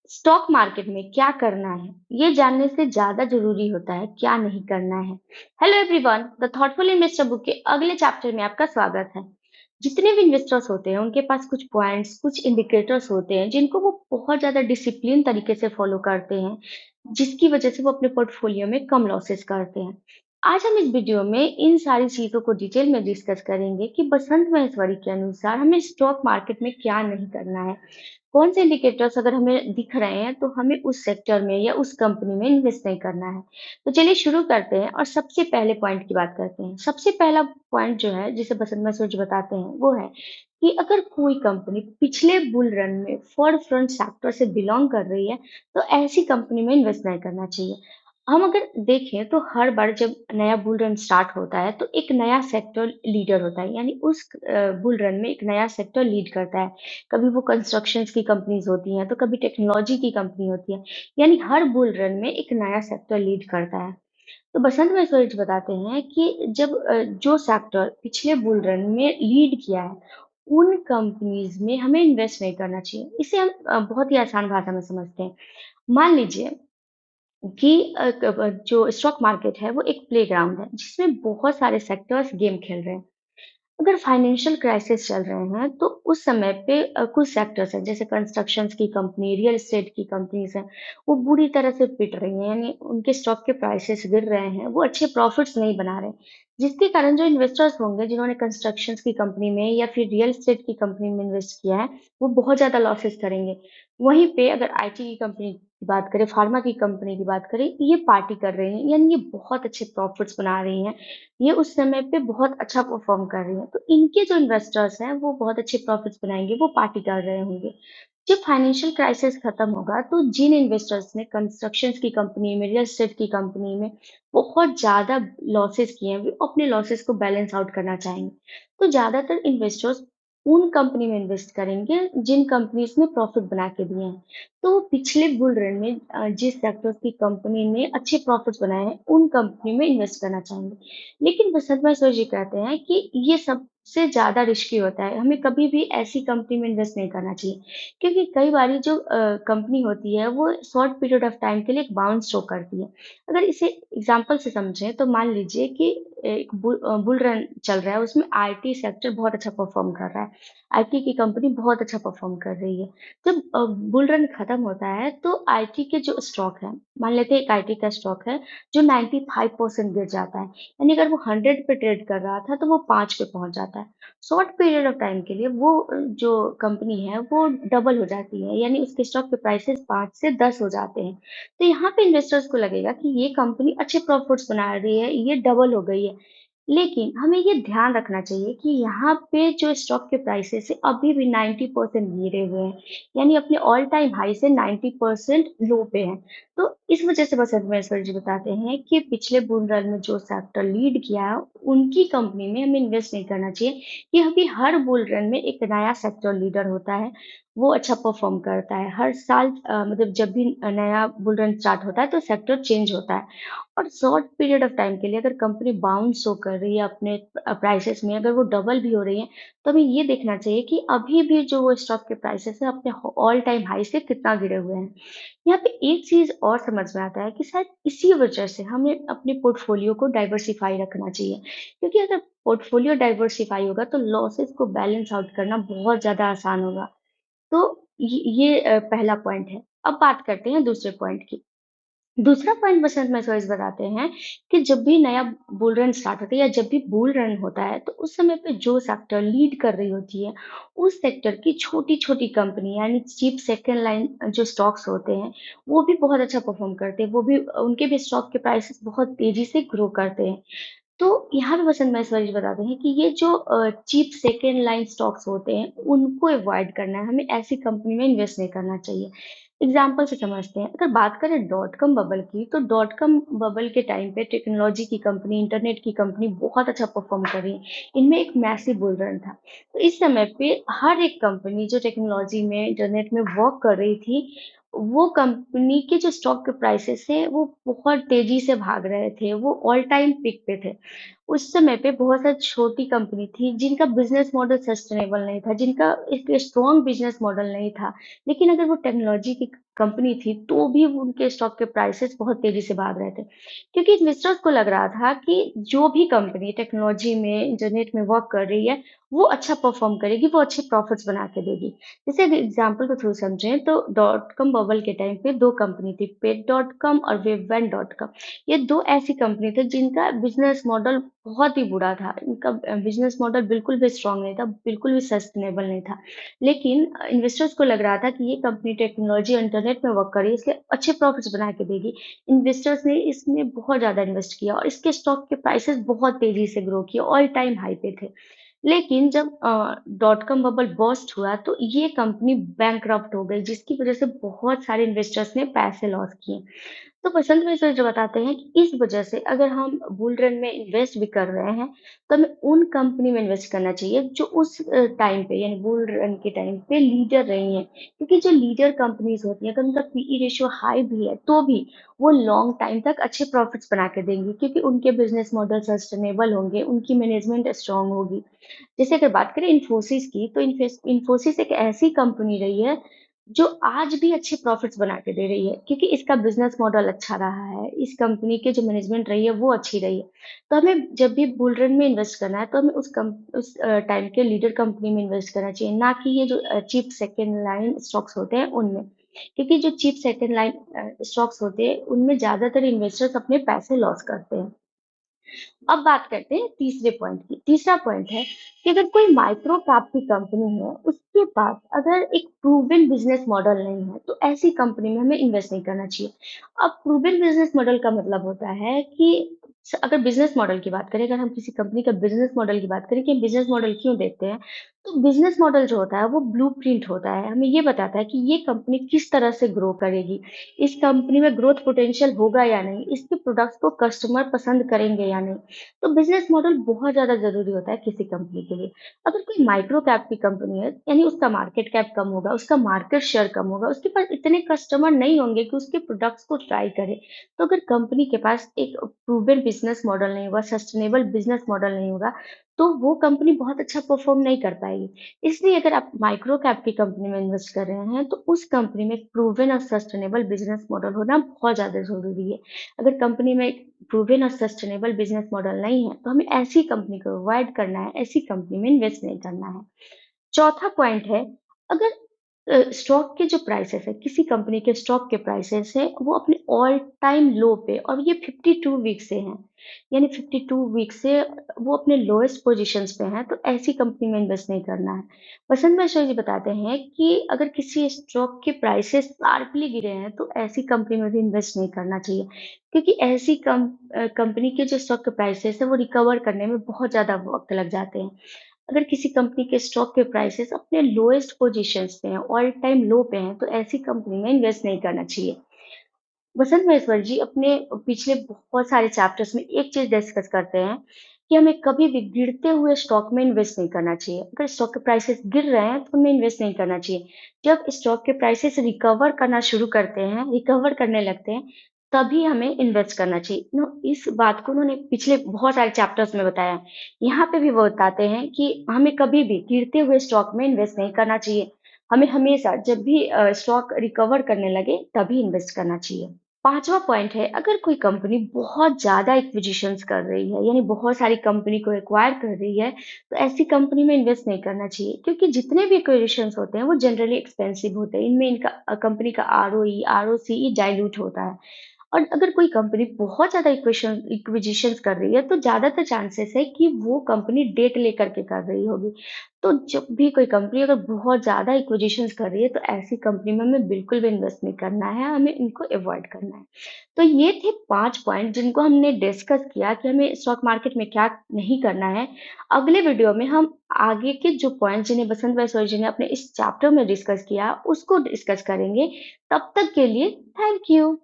Stock market में क्या करना है, ये जानने से ज़्यादा ज़रूरी होता है क्या नहीं करना है। Hello everyone, the thoughtful investor book के अगले चैप्टर में आपका स्वागत है। जितने भी इन्वेस्टर्स होते हैं, उनके पास कुछ पॉइंट्स, कुछ इंडिकेटर्स होते हैं, जिनको वो बहुत ज़्यादा डिसिप्लिन तरीके से फॉलो करते हैं, जिसकी वजह से वो अपने पोर्टफोलियो में कम लॉसेस करते हैं। आज हम इस वीडियो में इन सारी चीज़ों को डिटेल में डिस्कस करेंगे कि बसंत महेश्वरी के अनुसार हमें स्टॉक मार्केट में क्या नहीं करना है। कौन से इंडिकेटर्स अगर हमें दिख रहे हैं तो हमें उस सेक्टर में या उस कंपनी में इन्वेस्ट नहीं करना है। तो चलिए शुरू करते हैं और सबसे पहले पॉइंट की बात करते हैं। सबसे पहला पॉइंट जो है जिसे बसंत सूर्य बताते हैं वो है कि अगर कोई कंपनी पिछले बुल रन में फॉर फ्रंट सेक्टर से बिलोंग कर रही है तो ऐसी कंपनी में इन्वेस्ट नहीं करना चाहिए। हम अगर देखें तो हर बार जब नया बुल रन स्टार्ट होता है तो एक नया सेक्टर लीडर होता है, यानी उस बुल रन में एक नया सेक्टर लीड करता है। कभी वो कंस्ट्रक्शंस की कंपनीज होती हैं, तो कभी टेक्नोलॉजी की कंपनी होती है, यानी हर बुल रन में एक नया सेक्टर लीड करता है। तो बसंत मैथमेटिक्स बताते हैं कि जब जो सेक्टर पिछले बुल रन में लीड किया है, उन कंपनीज में हमें इन्वेस्ट नहीं करना चाहिए। इसे हम बहुत ही आसान भाषा में समझते हैं। मान लीजिए कि जो स्टॉक मार्केट है वो एक प्लेग्राउंड है जिसमें बहुत सारे सेक्टर्स गेम खेल रहे हैं। अगर फाइनेंशियल क्राइसिस चल रहे हैं तो उस समय पे कुछ सेक्टर्स हैं जैसे कंस्ट्रक्शंस की कंपनी, रियल एस्टेट की कंपनीज हैं, वो बुरी तरह से पिट रही हैं, यानी उनके स्टॉक के प्राइसेस गिर रहे हैं, वो अच्छे प्रॉफिट्स नहीं बना रहे, जिसके कारण जो इन्वेस्टर्स होंगे जिन्होंने कंस्ट्रक्शंस की कंपनी में या फिर रियल एस्टेट की कंपनी में इन्वेस्ट किया है, वो बहुत ज्यादा लॉसेस करेंगे। वहीं पे अगर आईटी की कंपनी की बात करें, फार्मा की कंपनी की बात करें, ये पार्टी कर रही हैं, यानी ये बहुत अच्छे प्रॉफिट्स बना रही हैं, ये उस समय पे बहुत अच्छा परफॉर्म कर रही हैं, तो इनके जो इन्वेस्टर्स हैं वो बहुत अच्छे प्रॉफिट्स बनाएंगे, वो पार्टी कर रहे होंगे। जब फाइनेंशियल क्राइसिस खत्म होगा तो जिन इन्वेस्टर्स ने कंस्ट्रक्शन की कंपनी में, रियल एस्टेट की कंपनी में बहुत ज्यादा लॉसेस किए हैं, वो अपने लॉसेस को बैलेंस आउट करना चाहेंगे। तो ज्यादातर इन्वेस्टर्स उन कंपनी में इन्वेस्ट करेंगे जिन कंपनीज ने प्रॉफिट बना के दिए हैं। तो पिछले बुल रन में जिस सेक्टर्स की कंपनी ने अच्छे प्रॉफिट्स बनाए हैं, उन कंपनी में इन्वेस्ट करना चाहेंगे। लेकिन बसंत महसूर जी कहते हैं कि ये सबसे ज़्यादा रिस्की होता है। हमें कभी भी ऐसी कंपनी में इन्वेस्ट नहीं करना चाहिए, क्योंकि कई बारी जो कंपनी होती है वो शॉर्ट पीरियड ऑफ टाइम के लिए एक बाउंस शो करती है। अगर इसे एग्जांपल से समझें तो मान लीजिए कि एक बुल रन चल रहा है, उसमें आईटी सेक्टर बहुत अच्छा परफॉर्म कर रहा है। आईटी की कंपनी बहुत अच्छा परफॉर्म कर रही है। जब बुल रन खत्म होता है तो आईटी के जो स्टॉक है, मान लेते हैं एक आईटी का स्टॉक है जो 95% गिर जाता है, यानी अगर वो 100 पे ट्रेड कर रहा था तो वो 5 पे पहुंच जाता है। शॉर्ट पीरियड ऑफ टाइम के लिए वो जो कंपनी है वो डबल हो जाती है, यानी उसके स्टॉक के प्राइसेस 5 से 10 हो जाते हैं। तो यहाँ पे इन्वेस्टर्स को लगेगा कि ये कंपनी अच्छे प्रॉफिट्स बना रही है, ये डबल हो गई है। लेकिन हमें ये ध्यान रखना चाहिए कि यहाँ पे जो स्टॉक के प्राइसेस है अभी भी 90% गिरे हुए हैं, यानी अपने ऑल टाइम हाई से 90% लो पे हैं। तो इस वजह से बसंत महेश्वर जी बताते हैं कि पिछले बुल रन में जो सेक्टर लीड किया है उनकी कंपनी में हमें इन्वेस्ट नहीं करना चाहिए, कि अभी हर बुल रन में एक नया सेक्टर लीडर होता है, वो अच्छा परफॉर्म करता है हर साल। मतलब जब भी नया बुल रन स्टार्ट होता है तो सेक्टर चेंज होता है। और शॉर्ट पीरियड ऑफ टाइम के लिए अगर कंपनी बाउंस शो कर रही है अपने प्राइसेस में, अगर वो डबल भी हो रही है, तो हमें ये देखना चाहिए कि अभी भी जो वो स्टॉक के प्राइसेस है अपने ऑल टाइम हाई से कितना गिरे हुए हैं। यहाँ पे एक चीज और समझ में आता है कि शायद इसी वजह से हमें अपने पोर्टफोलियो को डाइवर्सिफाई रखना चाहिए, क्योंकि अगर पोर्टफोलियो डाइवर्सिफाई होगा तो लॉसेस को बैलेंस आउट करना बहुत ज्यादा आसान होगा। तो ये पहला पॉइंट है। अब बात करते हैं दूसरे पॉइंट की। दूसरा पॉइंट बसंत मैथमेटिक्स बताते हैं कि जब भी नया बुल रन स्टार्ट होता है या जब भी बुल रन होता है तो उस समय पे जो सेक्टर लीड कर रही होती है, उस सेक्टर की छोटी छोटी कंपनी यानी चीप सेकंड लाइन जो स्टॉक्स होते हैं, वो भी बहुत अच्छा परफॉर्म करते हैं, वो भी उनके भी स्टॉक के प्राइसेस बहुत तेजी से ग्रो करते हैं। तो यहाँ पे बसंत महेश्वरी जी बताते हैं कि ये जो चीप सेकंड लाइन स्टॉक्स होते हैं उनको अवॉइड करना है, हमें ऐसी कंपनी में इन्वेस्ट नहीं करना चाहिए। एग्जाम्पल से समझते हैं, अगर बात करें डॉट कॉम बबल की, तो डॉट कॉम बबल के टाइम पे टेक्नोलॉजी की कंपनी, इंटरनेट की कंपनी बहुत अच्छा परफॉर्म कर रही है, इनमें एक मैसिव बुल रन था। तो इस समय पे हर एक कंपनी जो टेक्नोलॉजी में, इंटरनेट में वर्क कर रही थी, वो कंपनी के जो स्टॉक के प्राइसेस थे वो बहुत तेजी से भाग रहे थे, वो ऑल टाइम पिक पे थे। उस समय पे बहुत सारी छोटी कंपनी थी जिनका बिजनेस मॉडल सस्टेनेबल नहीं था, जिनका एक स्ट्रॉन्ग बिजनेस मॉडल नहीं था, लेकिन अगर वो टेक्नोलॉजी की कंपनी थी, तो भी वो उनके स्टॉक के प्राइसेस बहुत तेज़ी से भाग रहे थे। क्योंकि इन्वेस्टर्स को लग रहा था कि जो भी कंपनी टेक्नोलॉजी में, इंटरनेट में वर्क कर रही है, वो अच्छा परफ़ॉर्म करेगी, वो अच्छे प्रॉफिट्स बना के देगी। जैसे अगर एग्ज़ाम्पल के थ्रू समझें तो डॉट कॉम बबल के टाइम पे 2 कंपनी थी, पेट.कॉम और वेववेन.कॉम। ये 2 ऐसी कंपनी थे जिनका बिज़नेस मॉडल बहुत ही बुरा था। इनका बिज़नेस मॉडल बिल्कुल भी स्ट्रॉन्ग नहीं था, बिल्कुल भी सस्टेनेबल नहीं था। लेकिन इन्वेस्टर्स को लग रहा था कि ये कंपनी टेक्नोलॉजी और इंटरनेट में वर्क कर रही है, इसलिए अच्छे प्रॉफिट्स बना के देगी। इन्वेस्टर्स ने इसमें बहुत ज़्यादा इन्वेस्ट किया और इसके स्टॉक के प्राइसेस बहुत तेज़ी से ग्रो किए, ऑल टाइम हाई पे थे। लेकिन जब डॉट कॉम बबल बर्स्ट हुआ तो ये कंपनी बैंकरप्ट हो गई, जिसकी वजह से बहुत सारे इन्वेस्टर्स ने पैसे लॉस किए। तो बसंत मिश्र जो बताते हैं कि इस वजह से अगर हम बुल रन में इन्वेस्ट भी कर रहे हैं, तो हमें उन कंपनी में इन्वेस्ट करना चाहिए जो उस टाइम पे यानी बुल रन के टाइम पे लीडर रही हैं। क्योंकि जो लीडर कंपनीज़ होती हैं, अगर उनका पीई रेशियो हाई भी है, तो भी वो लॉन्ग टाइम तक अच्छे प्रॉफिट्स बना के देंगी क्योंकि उनके बिज़नेस मॉडल सस्टेनेबल होंगे, उनकी मैनेजमेंट स्ट्रॉन्ग होगी। जैसे अगर बात करें इन्फोसिस की, तो इन्फोसिस एक ऐसी कंपनी रही है, जो आज भी अच्छे प्रॉफिट्स बना के दे रही है, क्योंकि इसका बिज़नेस मॉडल अच्छा रहा है, इस कंपनी की जो मैनेजमेंट रही है, वो अच्छी रही है। तो हमें जब भी बुल रन में इन्वेस्ट करना है, तो हमें उस टाइम के लीडर कंपनी में इन्वेस्ट करना चाहिए, ना कि ये जो चीप सेकंड लाइन स्टॉक्स होते हैं, उनमें। क्योंकि जो चीप सेकंड लाइन स्टॉक्स होते हैं, उनमें ज़्यादातर इन्वेस्टर्स अपने पैसे लॉस करते हैं। अब बात करते हैं तीसरे पॉइंट की। तीसरा पॉइंट है कि अगर कोई माइक्रो कैप की कंपनी है, उसके पास अगर एक प्रूवन बिज़नेस मॉडल नहीं है, तो ऐसी कंपनी में हमें इन्वेस्ट नहीं करना चाहिए। अब प्रूवन बिज़नेस मॉडल का मतलब होता है कि अगर बिज़नेस मॉडल की बात करें, अगर हम किसी कंपनी का बिज़नेस मॉडल की बात करें कि बिज़नेस मॉडल क्यों देखते हैं, तो बिज़नेस मॉडल जो होता है, वो ब्लूप्रिंट होता है। हमें ये बताता है कि ये कंपनी किस तरह से ग्रो करेगी, इस कंपनी में ग्रोथ पोटेंशियल होगा या नहीं, इसके प्रोडक्ट्स को कस्टमर पसंद करेंगे या नहीं। तो बिज़नेस मॉडल बहुत ज़्यादा ज़रूरी होता है किसी कंपनी के लिए। अगर कोई माइक्रो कैप की कंपनी है, यानी उसका मार्केट कैप कम होगा, उसका मार्केट शेयर कम होगा, उसके पास इतने कस्टमर नहीं होंगे कि उसके प्रोडक्ट्स को ट्राई करे। तो अगर कंपनी के पास एक प्रूवन बिज़नेस मॉडल नहीं होगा, सस्टेनेबल बिज़नेस मॉडल नहीं होगा, तो वो कंपनी बहुत अच्छा परफ़ॉर्म नहीं कर पाएगी। इसलिए अगर आप माइक्रो कैप की कंपनी में इन्वेस्ट कर रहे हैं, तो उस कंपनी में प्रूवन और सस्टेनेबल बिज़नेस मॉडल होना बहुत ज़्यादा ज़रूरी है। अगर कंपनी में प्रूवन और सस्टेनेबल बिजनेस मॉडल नहीं है, तो हमें ऐसी कंपनी को अवॉइड करना है, ऐसी कंपनी में इन्वेस्ट नहीं करना है। चौथा पॉइंट है, अगर स्टॉक के जो प्राइसेस है, किसी कंपनी के स्टॉक के प्राइसेस है, वो अपने ऑल टाइम लो पे और ये 52 वीक से हैं, यानी 52 वीक से वो अपने लोएस्ट पोजीशंस पे हैं, तो ऐसी कंपनी में इन्वेस्ट नहीं करना है। वसंत मिश्र जी बताते हैं कि अगर किसी स्टॉक के प्राइसेस शार्पली गिरे हैं, तो ऐसी कंपनी में भी इन्वेस्ट नहीं करना चाहिए, क्योंकि ऐसी कंपनी के जो स्टॉक के प्राइसेस है, वो रिकवर करने में बहुत ज़्यादा वक़्त लग जाते हैं। अगर किसी कंपनी के स्टॉक के प्राइसेस अपने लोएस्ट पोजीशंस पे हैं, ऑल टाइम लो पे हैं, तो ऐसी कंपनी में इन्वेस्ट नहीं करना चाहिए। वसंत महेश्वर जी अपने पिछले बहुत सारे चैप्टर्स में एक चीज़ डिस्कस करते हैं कि हमें कभी भी गिरते हुए स्टॉक में इन्वेस्ट नहीं करना चाहिए। अगर स्टॉक के प्राइसेस गिर रहे हैं, तो उनमें इन्वेस्ट नहीं करना चाहिए। जब स्टॉक के प्राइसेस रिकवर करना शुरू करते हैं, रिकवर करने लगते हैं, तभी हमें इन्वेस्ट करना चाहिए। इस बात को उन्होंने पिछले बहुत सारे चैप्टर्स में बताया है। यहाँ पे भी वो बताते हैं कि हमें कभी भी गिरते हुए स्टॉक में इन्वेस्ट नहीं करना चाहिए। हमें हमेशा जब भी स्टॉक रिकवर करने लगे, तभी इन्वेस्ट करना चाहिए। पाँचवाँ पॉइंट है, अगर कोई कंपनी बहुत ज़्यादा एक्विजिशंस कर रही है, यानी बहुत सारी कंपनी को एक्वायर कर रही है, तो ऐसी कंपनी में इन्वेस्ट नहीं करना चाहिए, क्योंकि जितने भी एक्विजिशंस होते हैं, वो जनरली एक्सपेंसिव होते हैं। इनमें इनका कंपनी का आरओई, आरओसीई डाइल्यूट होता है। और अगर कोई कंपनी बहुत ज़्यादा एक्विजिशंस कर रही है, तो ज़्यादातर चांसेस है कि वो कंपनी डेट लेकर के कर रही होगी। तो जब भी कोई कंपनी अगर बहुत ज़्यादा एक्विजिशंस कर रही है, तो ऐसी कंपनी में हमें बिल्कुल भी इन्वेस्ट नहीं करना है, हमें इनको अवॉइड करना है। तो ये थे 5 पॉइंट जिनको हमने डिस्कस किया कि हमें स्टॉक मार्केट में क्या नहीं करना है। अगले वीडियो में हम आगे के जो पॉइंट्स जिन्हें बसंत भाई सोरी जी ने अपने इस चैप्टर में डिस्कस किया, उसको डिस्कस करेंगे। तब तक के लिए थैंक यू।